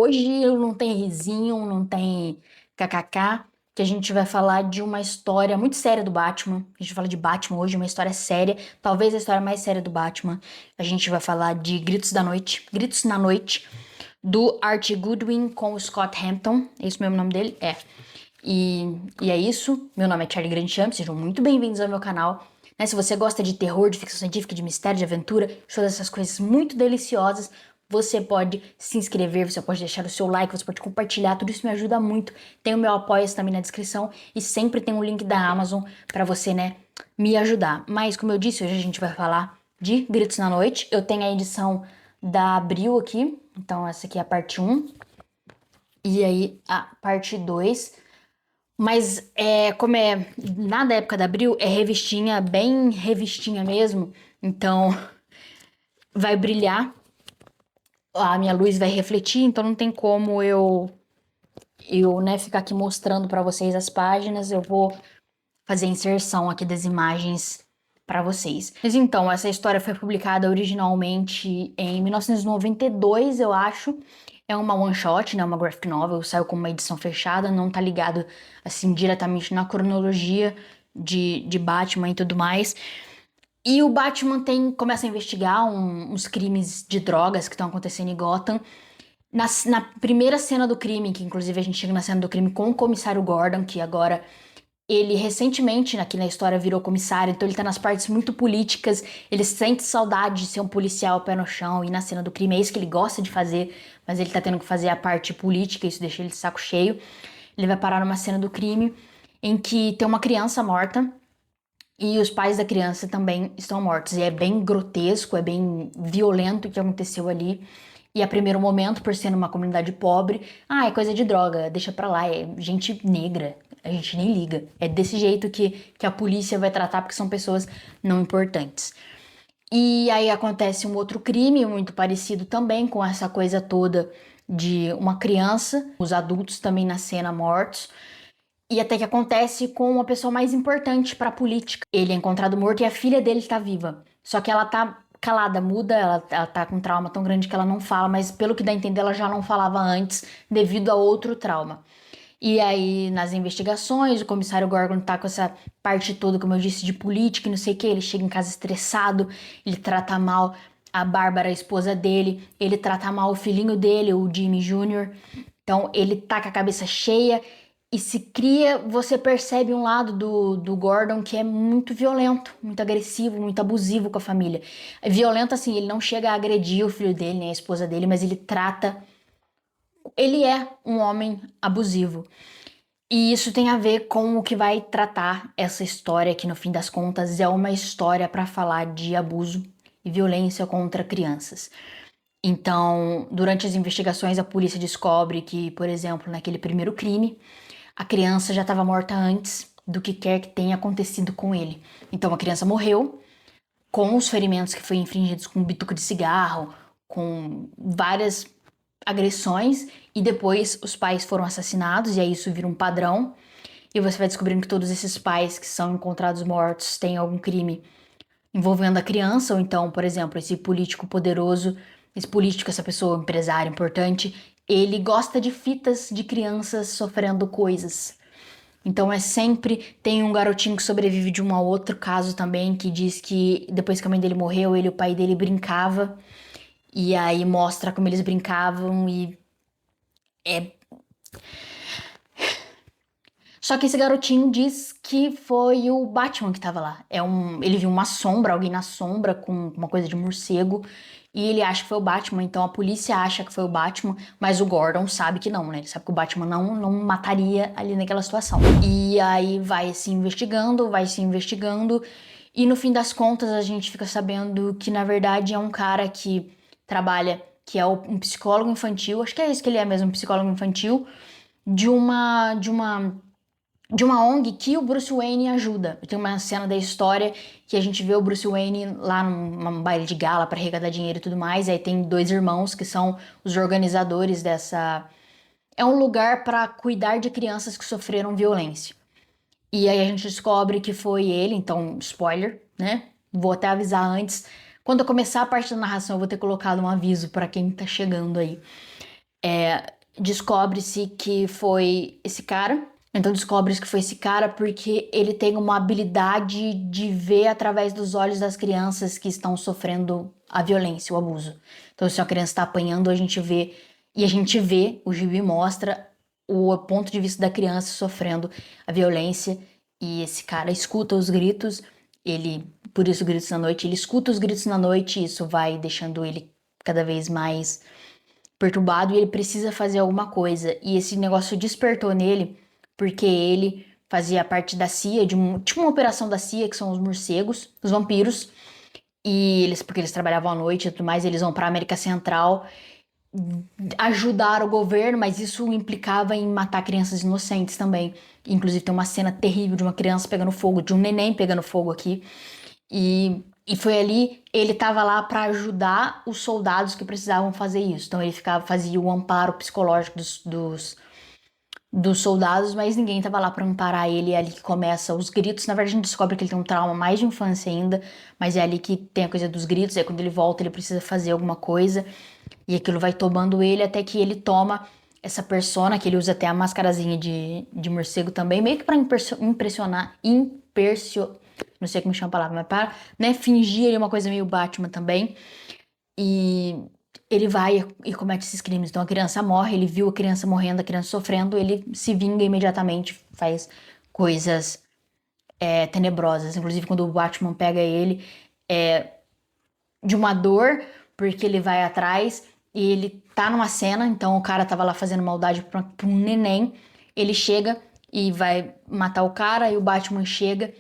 Hoje não tem risinho, não tem kkk, que a gente vai falar de uma história muito séria do Batman. A gente fala de Batman hoje, uma história séria, talvez a história mais séria do Batman. A gente vai falar de Gritos da Noite, Gritos na Noite, do Art Goodwin com o Scott Hampton. É isso mesmo o nome dele? É. E é isso. Meu nome é Charlie Grandchamp, sejam muito bem-vindos ao meu canal. Né, se você gosta de terror, de ficção científica, de mistério, de aventura, todas essas coisas muito deliciosas, você pode se inscrever, você pode deixar o seu like, você pode compartilhar, tudo isso me ajuda muito. Tem o meu apoia-se também na descrição e sempre tem um link da Amazon pra você, né, me ajudar. Mas, como eu disse, hoje a gente vai falar de Gritos na Noite. Eu tenho a edição da Abril aqui, então essa aqui é a parte 1. E aí a parte 2. Mas como é na época da Abril, é revistinha, bem revistinha mesmo. Então vai brilhar, a minha luz vai refletir, então não tem como eu ficar aqui mostrando pra vocês as páginas. Eu vou fazer a inserção aqui das imagens pra vocês. Mas então, essa história foi publicada originalmente em 1992, eu acho. É uma one shot, né, uma graphic novel, saiu com uma edição fechada, não tá ligado assim diretamente na cronologia de Batman e tudo mais. E o Batman começa a investigar uns crimes de drogas que estão acontecendo em Gotham. Na primeira cena do crime, que inclusive a gente chega na cena do crime com o comissário Gordon, que agora ele recentemente aqui na história virou comissário, então ele tá nas partes muito políticas, ele sente saudade de ser um policial pé no chão e na cena do crime é isso que ele gosta de fazer, mas ele tá tendo que fazer a parte política, isso deixa ele de saco cheio. Ele vai parar numa cena do crime em que tem uma criança morta e os pais da criança também estão mortos. E é bem grotesco, é bem violento o que aconteceu ali. E a primeiro momento, por ser numa comunidade pobre, é coisa de droga, deixa pra lá, é gente negra, a gente nem liga. É desse jeito que a polícia vai tratar, porque são pessoas não importantes. E aí acontece um outro crime muito parecido também com essa coisa toda de uma criança, os adultos também na cena mortos. E até que acontece com uma pessoa mais importante pra política. Ele é encontrado morto e a filha dele tá viva. Só que ela tá calada, muda, ela tá com um trauma tão grande que ela não fala, mas pelo que dá a entender, ela já não falava antes devido a outro trauma. E aí, nas investigações, o comissário Gordon tá com essa parte toda, como eu disse, de política e não sei o que. Ele chega em casa estressado, ele trata mal a Bárbara, a esposa dele, ele trata mal o filhinho dele, o Jimmy Jr. Então, ele tá com a cabeça cheia e se cria, você percebe um lado do Gordon que é muito violento, muito agressivo, muito abusivo com a família. É violento assim, ele não chega a agredir o filho dele, nem a esposa dele, mas ele é um homem abusivo. E isso tem a ver com o que vai tratar essa história, que no fim das contas é uma história para falar de abuso e violência contra crianças. Então, durante as investigações, a polícia descobre que, por exemplo, naquele primeiro crime, a criança já estava morta antes do que quer que tenha acontecido com ele. Então, a criança morreu com os ferimentos que foram infligidos com um bituco de cigarro, com várias agressões, e depois os pais foram assassinados, e aí isso vira um padrão. E você vai descobrindo que todos esses pais que são encontrados mortos têm algum crime envolvendo a criança, ou então, por exemplo, esse político poderoso, esse político, essa pessoa, empresário importante, ele gosta de fitas de crianças sofrendo coisas. Então tem um garotinho que sobrevive de um outro caso também, que diz que depois que a mãe dele morreu, ele e o pai dele brincavam, e aí mostra como eles brincavam e é. Só que esse garotinho diz que foi o Batman que tava lá. Ele viu uma sombra, alguém na sombra com uma coisa de morcego, e ele acha que foi o Batman, então a polícia acha que foi o Batman, mas o Gordon sabe que não, né? Ele sabe que o Batman não mataria ali naquela situação. E aí vai se investigando, e no fim das contas a gente fica sabendo que na verdade é um cara que trabalha, que é um psicólogo infantil, acho que é isso que ele é mesmo, um psicólogo infantil, de uma ONG que o Bruce Wayne ajuda. Tem uma cena da história que a gente vê o Bruce Wayne lá num baile de gala para arrecadar dinheiro e tudo mais. E aí tem dois irmãos que são os organizadores dessa. É um lugar para cuidar de crianças que sofreram violência. E aí a gente descobre que foi ele, então, spoiler, né? Vou até avisar antes. Quando eu começar a parte da narração, eu vou ter colocado um aviso para quem tá chegando aí. Descobre-se que foi esse cara. Então descobre-se que foi esse cara porque ele tem uma habilidade de ver através dos olhos das crianças que estão sofrendo a violência, o abuso. Então se uma criança está apanhando, a gente vê, e a gente vê, o gibi mostra o ponto de vista da criança sofrendo a violência, e esse cara escuta os gritos, por isso gritos na noite, ele escuta os gritos na noite, e isso vai deixando ele cada vez mais perturbado e ele precisa fazer alguma coisa. E esse negócio despertou nele porque ele fazia parte da CIA, tipo uma operação da CIA, que são os morcegos, os vampiros, e porque eles trabalhavam à noite e tudo mais, eles vão para América Central ajudar o governo, mas isso implicava em matar crianças inocentes também. Inclusive tem uma cena terrível de uma criança pegando fogo, de um neném pegando fogo aqui. E foi ali, ele estava lá para ajudar os soldados que precisavam fazer isso. Então ele fazia o amparo psicológico dos soldados, mas ninguém estava lá para amparar ele. É ali que começa os gritos. Na verdade, a gente descobre que ele tem um trauma mais de infância ainda, mas é ali que tem a coisa dos gritos. É quando ele volta, ele precisa fazer alguma coisa e aquilo vai tomando ele até que ele toma essa persona, que ele usa até a mascarazinha de morcego também, meio que para impressionar, não sei como chama a palavra, mas para, né, fingir ele uma coisa meio Batman também. E ele vai e comete esses crimes. Então a criança morre, ele viu a criança morrendo, a criança sofrendo, ele se vinga imediatamente, faz coisas tenebrosas. Inclusive quando o Batman pega ele, é de uma dor, porque ele vai atrás e ele tá numa cena, então o cara tava lá fazendo maldade pra um neném, ele chega e vai matar o cara, e o Batman chega,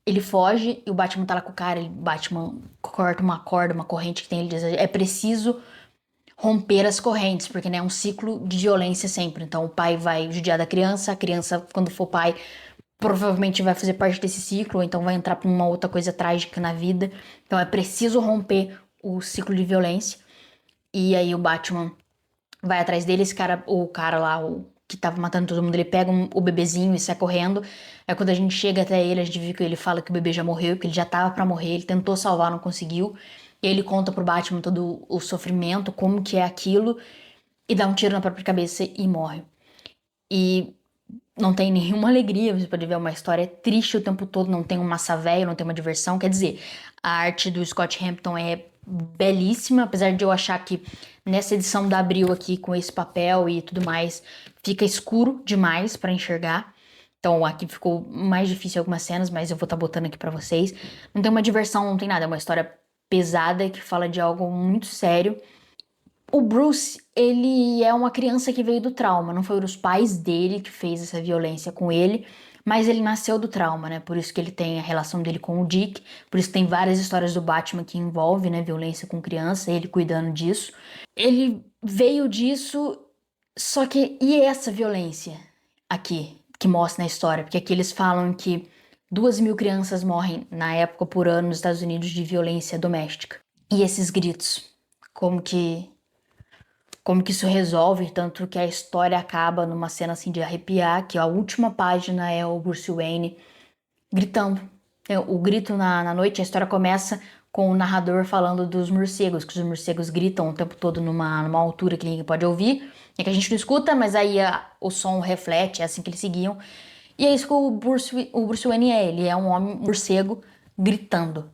ele foge, e o Batman tá lá com o cara, o Batman corta uma corda, uma corrente que tem, ele diz, é preciso romper as correntes, porque né, é um ciclo de violência sempre, então o pai vai judiar da criança, a criança, quando for pai, provavelmente vai fazer parte desse ciclo, ou então vai entrar pra uma outra coisa trágica na vida, então é preciso romper o ciclo de violência. E aí o Batman vai atrás dele, o cara lá, o que tava matando todo mundo, ele pega o bebezinho e sai correndo. Aí quando a gente chega até ele, a gente vê que ele fala que o bebê já morreu, que ele já tava pra morrer, ele tentou salvar, não conseguiu. E aí ele conta pro Batman todo o sofrimento, como que é aquilo, e dá um tiro na própria cabeça e morre. E não tem nenhuma alegria, você pode ver uma história triste o tempo todo, não tem um massa velho, não tem uma diversão. Quer dizer, a arte do Scott Hampton é belíssima, apesar de eu achar que nessa edição da Abril aqui, com esse papel e tudo mais, fica escuro demais para enxergar. Então aqui ficou mais difícil algumas cenas, mas eu vou estar botando aqui para vocês. Não tem uma diversão, não tem nada, é uma história pesada que fala de algo muito sério. O Bruce, ele é uma criança que veio do trauma, não foram os pais dele que fez essa violência com ele, mas ele nasceu do trauma, né? Por isso que ele tem a relação dele com o Dick, por isso tem várias histórias do Batman que envolvem, né, violência com criança, ele cuidando disso. Ele veio disso, só que e essa violência aqui que mostra na história? Porque aqui eles falam que 2.000 crianças morrem na época por ano nos Estados Unidos de violência doméstica. E esses gritos, como que como que isso resolve, tanto que a história acaba numa cena assim de arrepiar, que a última página é o Bruce Wayne gritando. O grito na noite, a história começa com o narrador falando dos morcegos, que os morcegos gritam o tempo todo numa altura que ninguém pode ouvir, é que a gente não escuta, mas aí o som reflete, é assim que eles seguiam. E é isso que o Bruce Wayne é, ele é um homem morcego gritando.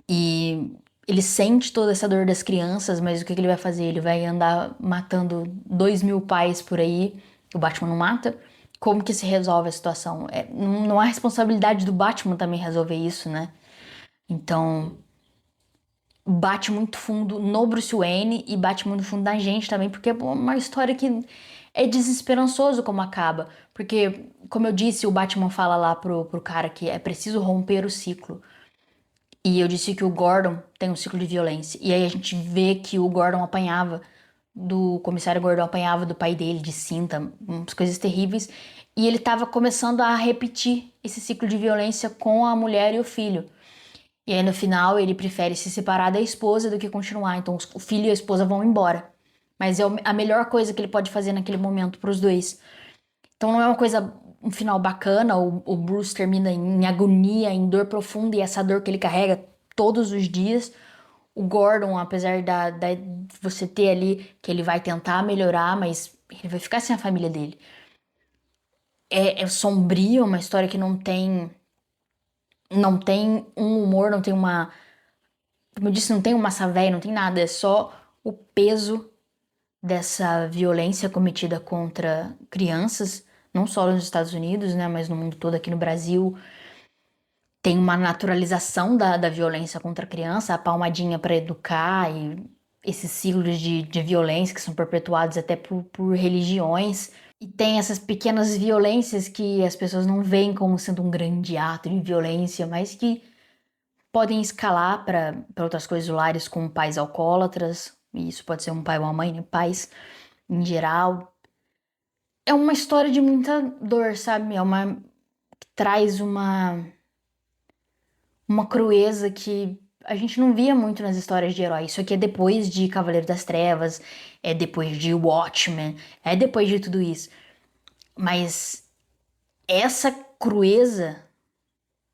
E ele sente toda essa dor das crianças, mas o que ele vai fazer? Ele vai andar matando 2.000 pais por aí, o Batman não mata. Como que se resolve a situação? Não há responsabilidade do Batman também resolver isso, né? Então, bate muito fundo no Bruce Wayne e bate muito fundo na gente também, porque é uma história que é desesperançoso como acaba. Porque, como eu disse, o Batman fala lá pro cara que é preciso romper o ciclo. E eu disse que o Gordon tem um ciclo de violência. E aí a gente vê que o Gordon apanhava o comissário Gordon apanhava do pai dele de cinta, umas coisas terríveis. E ele estava começando a repetir esse ciclo de violência com a mulher e o filho. E aí no final ele prefere se separar da esposa do que continuar. Então o filho e a esposa vão embora. Mas é a melhor coisa que ele pode fazer naquele momento para os dois. Então não é uma coisa, um final bacana, o Bruce termina em agonia, em dor profunda, e essa dor que ele carrega todos os dias. O Gordon, apesar de você ter ali que ele vai tentar melhorar, mas ele vai ficar sem a família dele. É sombrio, é uma história que não tem um humor, não tem uma, como eu disse, não tem uma massa velha, não tem nada, é só o peso dessa violência cometida contra crianças, não só nos Estados Unidos, né, mas no mundo todo, aqui no Brasil. Tem uma naturalização da violência contra a criança, a palmadinha para educar e esses ciclos de violência que são perpetuados até por religiões. E tem essas pequenas violências que as pessoas não veem como sendo um grande ato de violência, mas que podem escalar para outras coisas do lares, como pais alcoólatras, e isso pode ser um pai ou uma mãe, né? Pais em geral. É uma história de muita dor, sabe? Traz uma crueza que a gente não via muito nas histórias de herói. Isso aqui é depois de Cavaleiro das Trevas, é depois de Watchmen, é depois de tudo isso. Mas essa crueza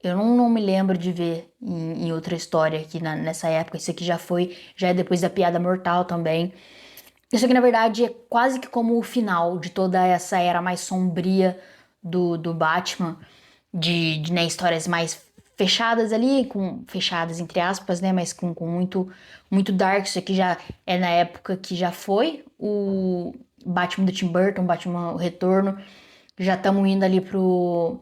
eu não me lembro de ver em outra história aqui nessa época. Isso aqui já é depois da Piada Mortal também. Isso aqui, na verdade, é quase que como o final de toda essa era mais sombria do Batman, né, histórias mais fechadas ali, fechadas entre aspas, né, mas com muito dark. Isso aqui já é na época que já foi o Batman do Tim Burton, Batman o Retorno. Já estamos indo ali pro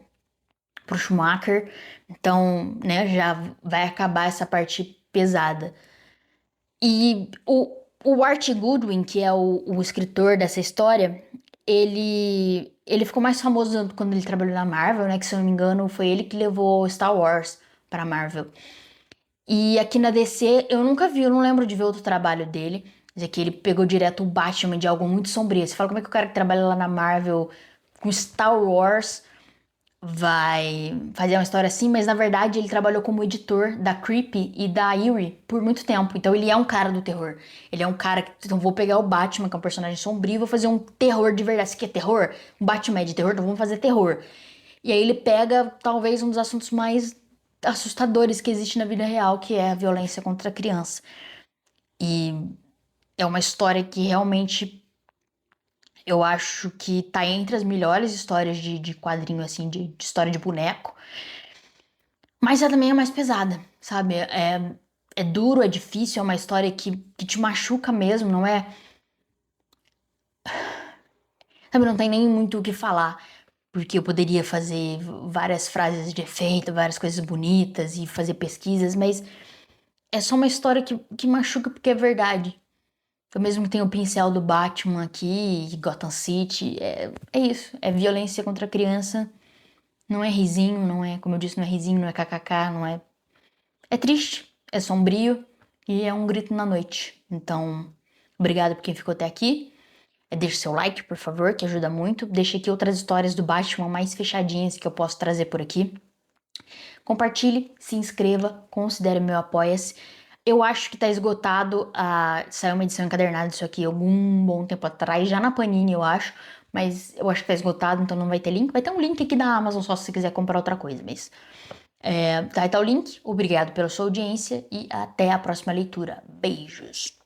Schumacher, então, né, já vai acabar essa parte pesada. E o Art Goodwin, que é o escritor dessa história, ele ficou mais famoso quando ele trabalhou na Marvel, né? Que se eu não me engano foi ele que levou Star Wars pra Marvel. E aqui na DC eu nunca vi, eu não lembro de ver outro trabalho dele. Mas aqui ele pegou direto o Batman de algo muito sombrio. Você fala como é que o cara que trabalha lá na Marvel com Star Wars vai fazer uma história assim, mas na verdade ele trabalhou como editor da Creepy e da Eerie por muito tempo. Então ele é um cara do terror. Ele é um cara que. Então vou pegar o Batman, que é um personagem sombrio, e vou fazer um terror de verdade. Isso aqui é terror? O Batman é de terror, então vamos fazer terror. E aí ele pega talvez um dos assuntos mais assustadores que existe na vida real, que é a violência contra a criança. E é uma história que realmente eu acho que tá entre as melhores histórias de quadrinho, assim, de história de boneco. Mas ela também é mais pesada, sabe? É duro, é difícil, é uma história que te machuca mesmo, não é? Sabe, não tem nem muito o que falar. Porque eu poderia fazer várias frases de efeito, várias coisas bonitas e fazer pesquisas, mas é só uma história que machuca porque é verdade. Eu mesmo que tenho o pincel do Batman aqui, Gotham City, é isso. É violência contra a criança. Não é risinho, não é, como eu disse, não é risinho, não é kkk, não é. É triste, é sombrio e é um grito na noite. Então, obrigado por quem ficou até aqui. Deixe seu like, por favor, que ajuda muito. Deixe aqui outras histórias do Batman mais fechadinhas que eu posso trazer por aqui. Compartilhe, se inscreva, considere meu apoia-se. Eu acho que tá esgotado. Saiu uma edição encadernada disso aqui algum bom tempo atrás, já na Panini, eu acho. Mas eu acho que tá esgotado, então não vai ter link. Vai ter um link aqui da Amazon só se você quiser comprar outra coisa, mas tá aí tá o link. Obrigado pela sua audiência e até a próxima leitura. Beijos!